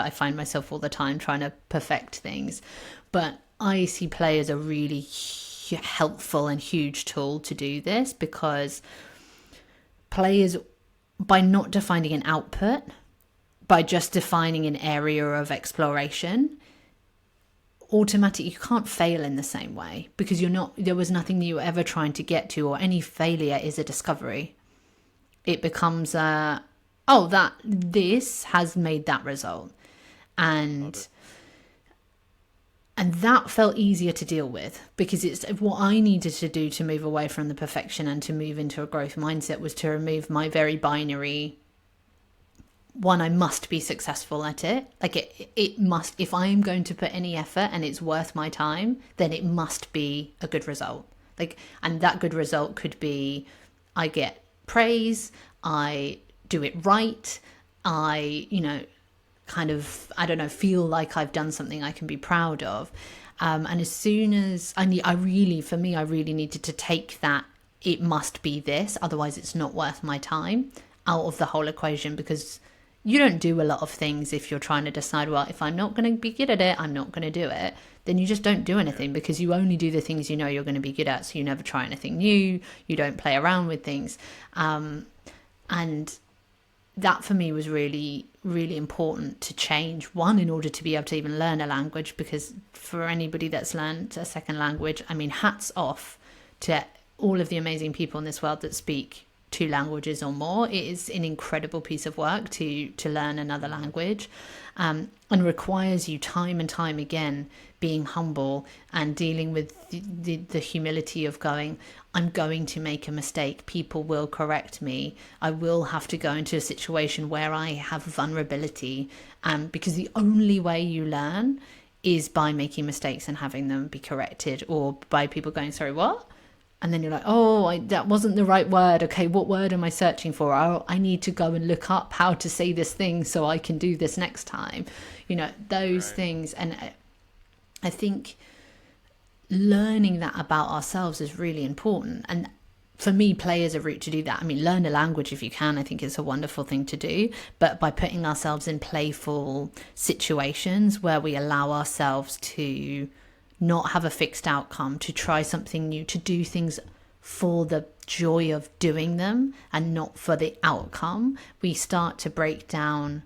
I find myself all the time trying to perfect things. But I see play as a really helpful and huge tool to do this, because play is, by not defining an output, by just defining an area of exploration, automatically you can't fail in the same way, because there was nothing you were ever trying to get to, or any failure is a discovery. It becomes this has made that result. And that felt easier to deal with, because it's what I needed to do to move away from the perfection and to move into a growth mindset, was to remove my very binary one. I must be successful at it. Like it must, if I'm going to put any effort and it's worth my time, then it must be a good result. And that good result could be, I get praise, I do it right, I feel like I've done something I can be proud of. And as soon as I really needed to take that, it must be this, otherwise it's not worth my time, out of the whole equation. Because you don't do a lot of things if you're trying to decide, well, if I'm not going to be good at it, I'm not going to do it. Then you just don't do anything, because you only do the things you know you're going to be good at. So you never try anything new, you don't play around with things. And that for me was really, really important to change. One, in order to be able to even learn a language, because for anybody that's learned a second language, I mean, hats off to all of the amazing people in this world that speak 2 languages or more. It is an incredible piece of work to learn another language, and requires you time and time again being humble and dealing with the humility of going, I'm going to make a mistake, people will correct me, I will have to go into a situation where I have vulnerability, because the only way you learn is by making mistakes and having them be corrected, or by people going, sorry, what? And then you're like, that wasn't the right word. Okay, what word am I searching for? I need to go and look up how to say this thing so I can do this next time. Those right. things. And I think learning that about ourselves is really important. And for me, play is a route to do that. I mean, learn a language if you can. I think it's a wonderful thing to do. But by putting ourselves in playful situations where we allow ourselves to not have a fixed outcome, to try something new, to do things for the joy of doing them and not for the outcome, we start to break down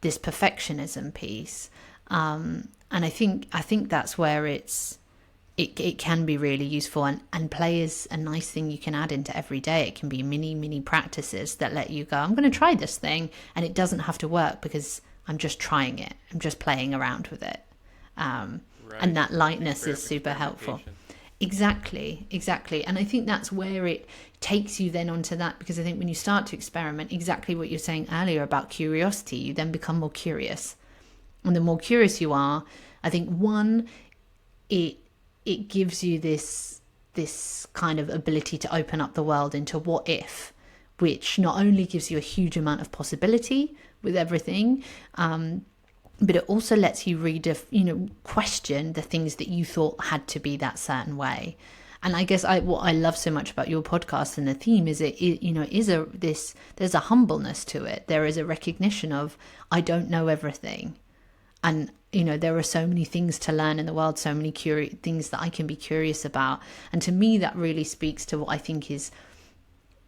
this perfectionism piece. And I think that's where it can be really useful, and play is a nice thing you can add into every day. It can be mini practices that let you go, I'm going to try this thing, and it doesn't have to work because I'm just trying it, I'm just playing around with it. Right. And that lightness is super helpful. Exactly. And I think that's where it takes you then onto that, because I think when you start to experiment, exactly what you're saying earlier about curiosity, you then become more curious. And the more curious you are, I think, one, it gives you this kind of ability to open up the world into what if, which not only gives you a huge amount of possibility with everything, but it also lets you question the things that you thought had to be that certain way. And I guess what I love so much about your podcast and the theme is there's a humbleness to it. There is a recognition of, I don't know everything. And, there are so many things to learn in the world, so many things that I can be curious about. And to me, that really speaks to what I think is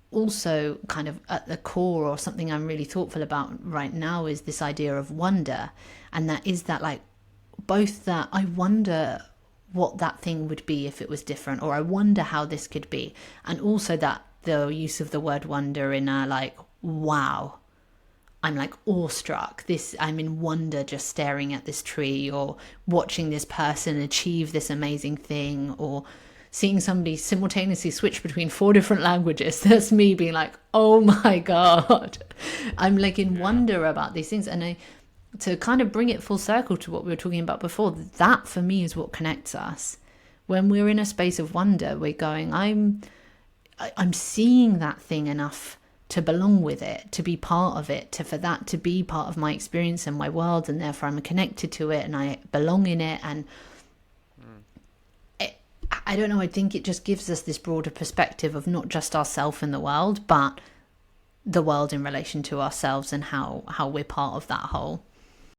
also kind of at the core, or something I'm really thoughtful about right now, is this idea of wonder. And that is that, like, both that I wonder what that thing would be if it was different, or I wonder how this could be, and also that the use of the word wonder in a like, wow, I'm like awestruck, I'm in wonder just staring at this tree, or watching this person achieve this amazing thing, or seeing somebody simultaneously switch between 4 different languages. That's me being like, oh my God. I'm like in wonder about these things. And to kind of bring it full circle to what we were talking about before, that for me is what connects us. When we're in a space of wonder, we're going, I'm seeing that thing enough to belong with it, to be part of it, for that to be part of my experience and my world, and therefore I'm connected to it and I belong in it. And I don't know, I think it just gives us this broader perspective of not just ourselves in the world, but the world in relation to ourselves, and how we're part of that whole.